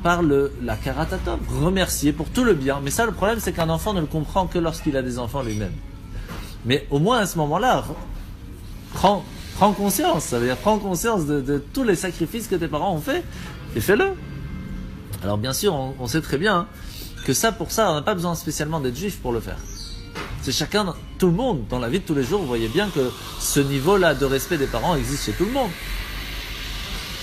par la karatatov, remercier pour tout le bien. Mais ça, le problème, c'est qu'un enfant ne le comprend que lorsqu'il a des enfants lui-même. Mais au moins à ce moment-là, prends conscience, ça veut dire prends conscience de tous les sacrifices que tes parents ont fait et fais-le. Alors bien sûr, on sait très bien que pour ça, on n'a pas besoin spécialement d'être juif pour le faire. C'est chacun, tout le monde, dans la vie de tous les jours, vous voyez bien que ce niveau-là de respect des parents existe chez tout le monde.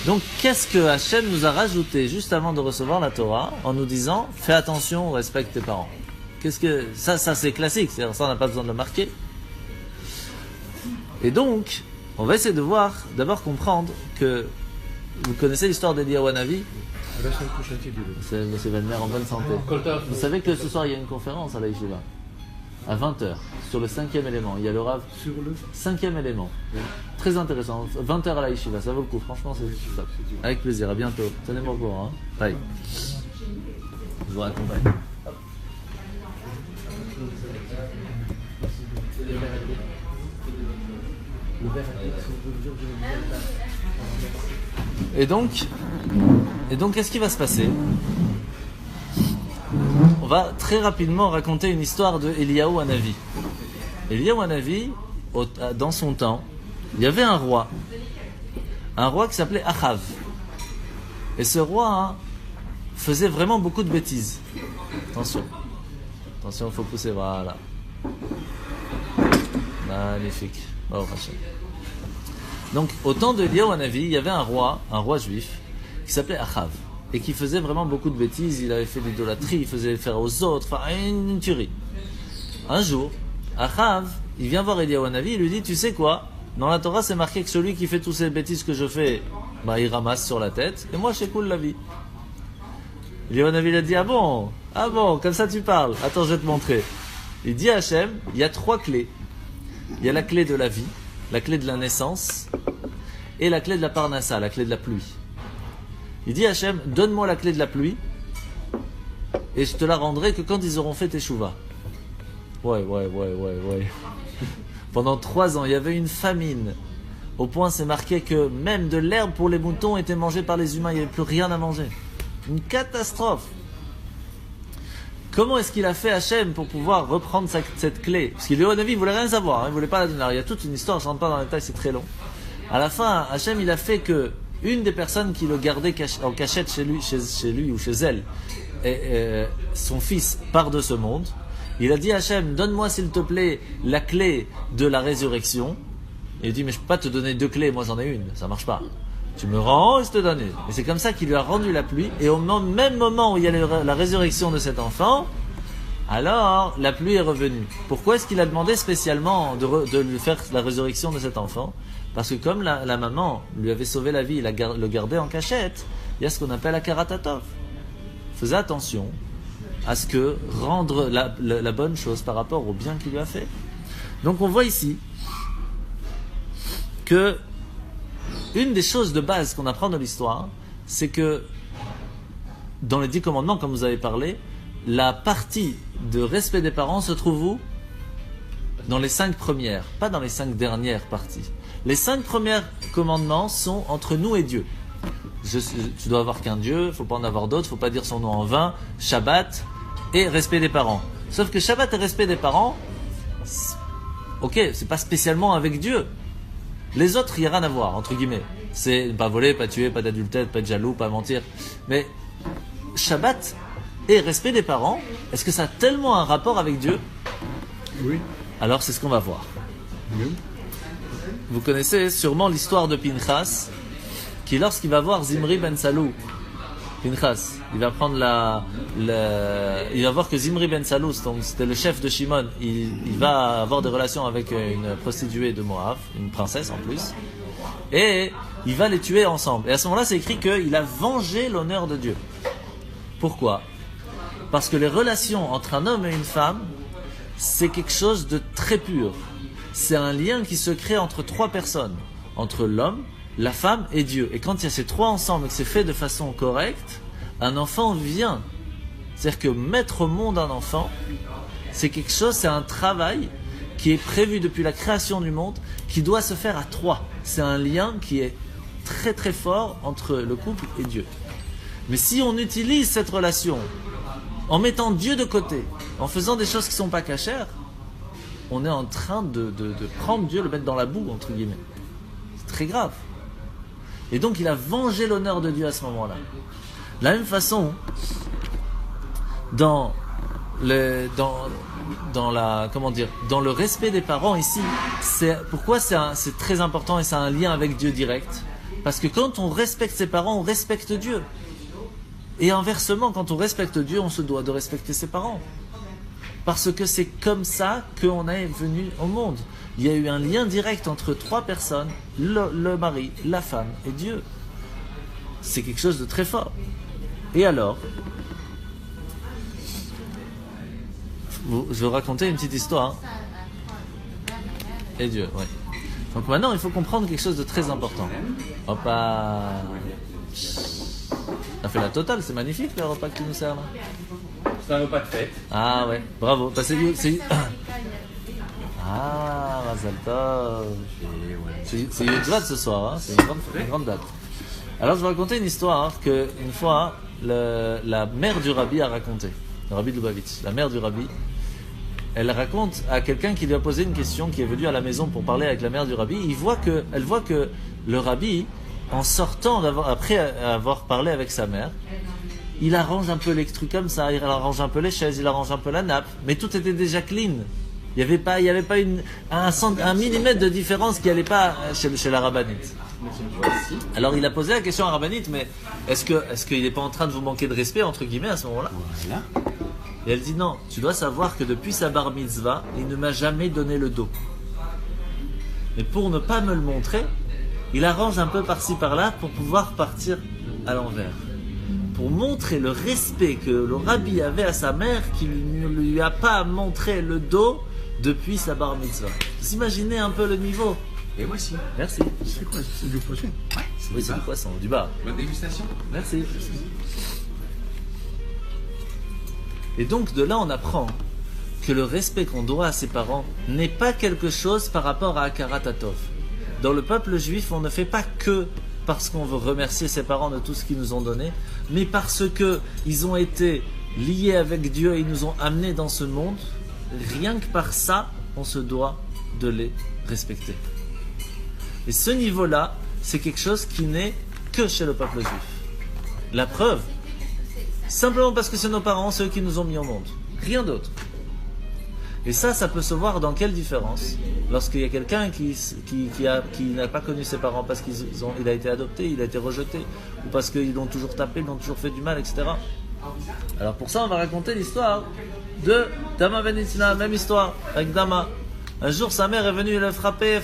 Donc, qu'est-ce que Hachem nous a rajouté juste avant de recevoir la Torah en nous disant fais attention, respecte tes parents. Ça c'est classique, c'est-à-dire ça on n'a pas besoin de le marquer. Et donc, on va essayer de d'abord comprendre que vous connaissez l'histoire d'Eliyahu Hanavi. La semaine prochaine, c'est Dieu. C'est M. Venner en bonne santé. Vous savez que ce soir il y a une conférence à la Yeshiva à 20h sur le 5e élément. Il y a le Rav Sur le 5e élément. Très intéressant. 20h à la Yeshiva, ça vaut le coup. Franchement, c'est top. Avec plaisir, à bientôt. Tenez-moi au courant. Bye. Je vous raccompagne. Et donc, qu'est-ce qui va se passer? On va très rapidement raconter une histoire de Eliyahu Hanavi. Eliyahu Hanavi, dans son temps, il y avait un roi qui s'appelait Achav. Et ce roi faisait vraiment beaucoup de bêtises. Attention, il faut pousser, voilà. Magnifique. Oh, donc, au temps de Eliyahu Hanavi, il y avait un roi juif, qui s'appelait Achav. Et qui faisait vraiment beaucoup de bêtises, il avait fait de l'idolâtrie, il faisait faire aux autres, enfin une tuerie. Un jour, Achav, il vient voir Eliyahu Hanavi, il lui dit, tu sais quoi, dans la Torah c'est marqué que celui qui fait toutes ces bêtises que je fais, il ramasse sur la tête, et moi je coule la vie. Eliyahu Navi il a dit, ah bon, comme ça tu parles. Attends, je vais te montrer. Il dit à Hachem, il y a 3 clés. Il y a la clé de la vie, la clé de la naissance et la clé de la parnassa, la clé de la pluie. Il dit à Hachem, donne-moi la clé de la pluie et je te la rendrai que quand ils auront fait Teshuvah. Ouais. Pendant 3 ans, il y avait une famine. Au point, c'est marqué que même de l'herbe pour les moutons était mangée par les humains. Il n'y avait plus rien à manger. Une catastrophe. Comment est-ce qu'il a fait Hachem pour pouvoir reprendre cette clé? Parce qu'il est au Navi, il voulait rien savoir, il voulait pas la donner. Alors, il y a toute une histoire, je ne rentre pas dans les détails, c'est très long. À la fin, Hachem, il a fait que une des personnes qui le gardait en cachette chez lui ou chez elle, son fils part de ce monde. Il a dit à Hachem, donne-moi s'il te plaît la clé de la résurrection. Il dit, mais je peux pas te donner 2 clés, moi j'en ai une, ça marche pas. Tu me rends et je te donne une. Et c'est comme ça qu'il lui a rendu la pluie. Et au même moment où il y a la résurrection de cet enfant, alors la pluie est revenue. Pourquoi est-ce qu'il a demandé spécialement de lui faire la résurrection de cet enfant? Parce que comme la maman lui avait sauvé la vie, le gardait en cachette, il y a ce qu'on appelle la karatatov. Faisait attention à ce que rendre la bonne chose par rapport au bien qu'il lui a fait. Donc on voit ici que une des choses de base qu'on apprend de l'histoire, c'est que dans les 10 commandements, comme vous avez parlé, la partie de respect des parents se trouve où? Dans les 5 premières, pas dans les 5 dernières parties. Les 5 premiers commandements sont entre nous et Dieu. Tu dois avoir qu'un Dieu, il ne faut pas en avoir d'autres, il ne faut pas dire son nom en vain, Shabbat et respect des parents. Sauf que Shabbat et respect des parents, ok, c'est pas spécialement avec Dieu. Les autres, il n'y a rien à voir, entre guillemets. C'est pas voler, pas tuer, pas d'adultère, pas de jaloux, pas mentir. Mais Shabbat et respect des parents, est-ce que ça a tellement un rapport avec Dieu? Oui. Alors c'est ce qu'on va voir. Oui. Vous connaissez sûrement l'histoire de Pinchas, qui lorsqu'il va voir Zimri ben Salou, Pinchas, il va prendre il va voir que Zimri ben Salou, donc c'était le chef de Shimon, il va avoir des relations avec une prostituée de Moab, une princesse en plus, et il va les tuer ensemble. Et à ce moment-là, c'est écrit qu'il a vengé l'honneur de Dieu. Pourquoi? Parce que les relations entre un homme et une femme, c'est quelque chose de très pur. C'est un lien qui se crée entre 3 personnes, entre l'homme, la femme et Dieu. Et quand il y a ces 3 ensemble et que c'est fait de façon correcte, un enfant vient. C'est-à-dire que mettre au monde un enfant, c'est quelque chose, c'est un travail qui est prévu depuis la création du monde, qui doit se faire à 3. C'est un lien qui est très très fort entre le couple et Dieu. Mais si on utilise cette relation en mettant Dieu de côté, en faisant des choses qui ne sont pas cachères, on est en train de prendre Dieu, le mettre dans la boue, entre guillemets. C'est très grave. Et donc il a vengé l'honneur de Dieu à ce moment-là. De la même façon, dans le respect des parents ici, pourquoi c'est très important et c'est un lien avec Dieu direct? Parce que quand on respecte ses parents, on respecte Dieu. Et inversement, quand on respecte Dieu, on se doit de respecter ses parents. Parce que c'est comme ça qu'on est venu au monde. Il y a eu un lien direct entre 3 personnes, le mari, la femme et Dieu. C'est quelque chose de très fort. Et alors, je vais vous raconter une petite histoire. Et Dieu, oui. Donc maintenant, il faut comprendre quelque chose de très important. Hop là. On a fait la totale, c'est magnifique le repas que tu nous sers là. C'est un repas de fête. Ah ouais, bravo. Bah, Ah, Mazal Tov. C'est une date ce soir, hein. C'est une grande date. Alors je vais raconter une histoire qu'une fois la mère du rabbi a raconté. Le rabbi de Lubavitch, la mère du rabbi, elle raconte à quelqu'un qui lui a posé une question, qui est venu à la maison pour parler avec la mère du rabbi. Elle voit que le rabbi, en sortant, après avoir parlé avec sa mère, il arrange un peu les trucs comme ça, il arrange un peu les chaises, il arrange un peu la nappe, mais tout était déjà clean. Il n'y avait pas un millimètre de différence qui n'allait pas chez la rabbinite. Alors il a posé la question à la rabbinite, mais est-ce qu'il n'est pas en train de vous manquer de respect, entre guillemets, à ce moment-là? Voilà. Et elle dit non, tu dois savoir que depuis sa bar mitzvah, il ne m'a jamais donné le dos. Mais pour ne pas me le montrer, il arrange un peu par-ci par-là pour pouvoir partir à l'envers. pour montrer le respect que le rabbi avait à sa mère, qu'il ne lui a pas montré le dos depuis sa bar mitzvah. Vous imaginez un peu le niveau? Et moi aussi. Merci. C'est quoi? C'est du poisson? Oui, c'est du poisson, du bar. Bonne dégustation. Merci. Et donc de là on apprend que le respect qu'on doit à ses parents n'est pas quelque chose par rapport à Akarat Hatov. Dans le peuple juif, on ne fait pas que parce qu'on veut remercier ses parents de tout ce qu'ils nous ont donné, mais parce que ils ont été liés avec Dieu et ils nous ont amenés dans ce monde. Rien que par ça, on se doit de les respecter. Et ce niveau-là, c'est quelque chose qui n'est que chez le peuple juif. La preuve, simplement parce que c'est nos parents, ceux qui nous ont mis au monde. Rien d'autre. Et ça peut se voir dans quelle différence? Lorsqu'il y a quelqu'un qui n'a pas connu ses parents parce qu'il a été adopté, il a été rejeté, ou parce qu'ils l'ont toujours tapé, ils l'ont toujours fait du mal, etc. Alors pour ça, on va raconter l'histoire de Dama Ben Itzna, même histoire avec Dama. Un jour, sa mère est venue le frapper.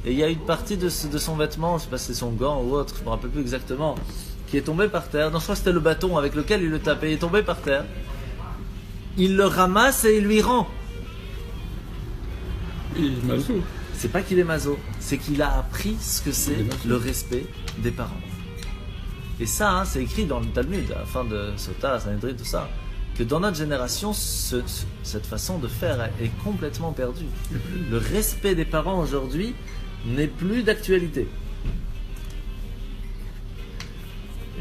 Et il y a une partie de son vêtement, je ne sais pas si c'est son gant ou autre, je ne me rappelle plus exactement, qui est tombé par terre. Non, je crois que c'était le bâton avec lequel il le tapait. Il est tombé par terre. Il le ramasse et il lui rend. Il est maso. C'est pas qu'il est maso, c'est qu'il a appris ce que c'est le respect des parents. Et ça, c'est écrit dans le Talmud, à la fin de Sota, Sanhedrin, tout ça, que dans notre génération, cette façon de faire est complètement perdue. Le respect des parents aujourd'hui n'est plus d'actualité.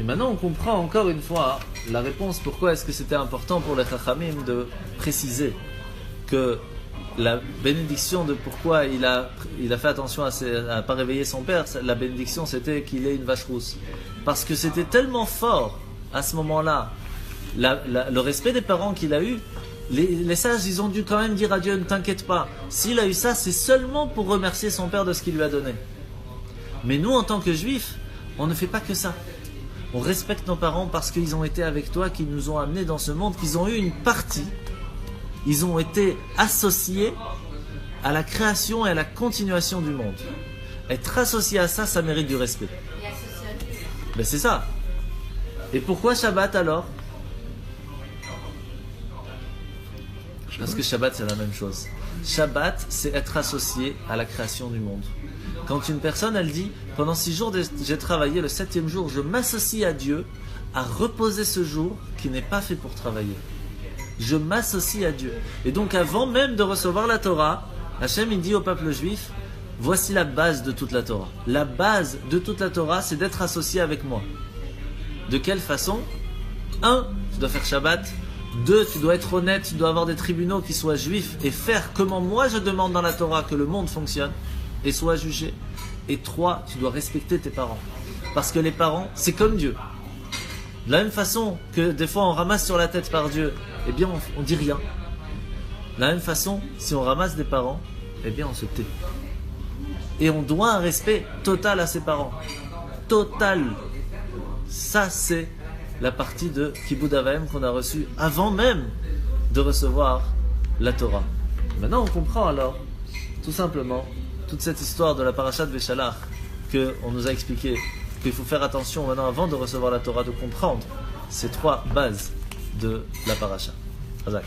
Et maintenant, on comprend encore une fois la réponse pourquoi est-ce que c'était important pour les Chachamim de préciser que la bénédiction de pourquoi il a fait attention à ne pas réveiller son père, la bénédiction c'était qu'il ait une vache rousse. Parce que c'était tellement fort à ce moment-là, le respect des parents qu'il a eu, les sages ils ont dû quand même dire à Dieu ne t'inquiète pas, s'il a eu ça c'est seulement pour remercier son père de ce qu'il lui a donné. Mais nous en tant que juifs, on ne fait pas que ça. On respecte nos parents parce qu'ils ont été avec toi, qu'ils nous ont amenés dans ce monde, qu'ils ont eu une partie. Ils ont été associés à la création et à la continuation du monde. Être associé à ça, ça mérite du respect. Et associé à Dieu. Ben c'est ça. Et pourquoi Shabbat alors? Parce que Shabbat c'est la même chose. Shabbat c'est être associé à la création du monde. Quand une personne elle dit pendant 6 jours j'ai travaillé, le 7e jour je m'associe à Dieu à reposer ce jour qui n'est pas fait pour travailler. Je m'associe à Dieu. Et donc avant même de recevoir la Torah, Hachem il dit au peuple juif, voici la base de toute la Torah. La base de toute la Torah c'est d'être associé avec moi. De quelle façon? 1. Tu dois faire Shabbat. 2. Tu dois être honnête, tu dois avoir des tribunaux qui soient juifs et faire comment moi je demande dans la Torah que le monde fonctionne et soit jugé. Et 3. Tu dois respecter tes parents. Parce que les parents, c'est comme Dieu. De la même façon que des fois on ramasse sur la tête par Dieu, eh bien on dit rien. De la même façon, si on ramasse des parents, eh bien on se tait. Et on doit un respect total à ses parents. Total. Ça c'est la partie de Kibud Avaim qu'on a reçue avant même de recevoir la Torah. Maintenant on comprend alors, tout simplement, toute cette histoire de la parasha de Veshalach qu'on nous a expliqué, qu'il faut faire attention maintenant avant de recevoir la Torah, de comprendre ces 3 bases de la parasha. Hazak.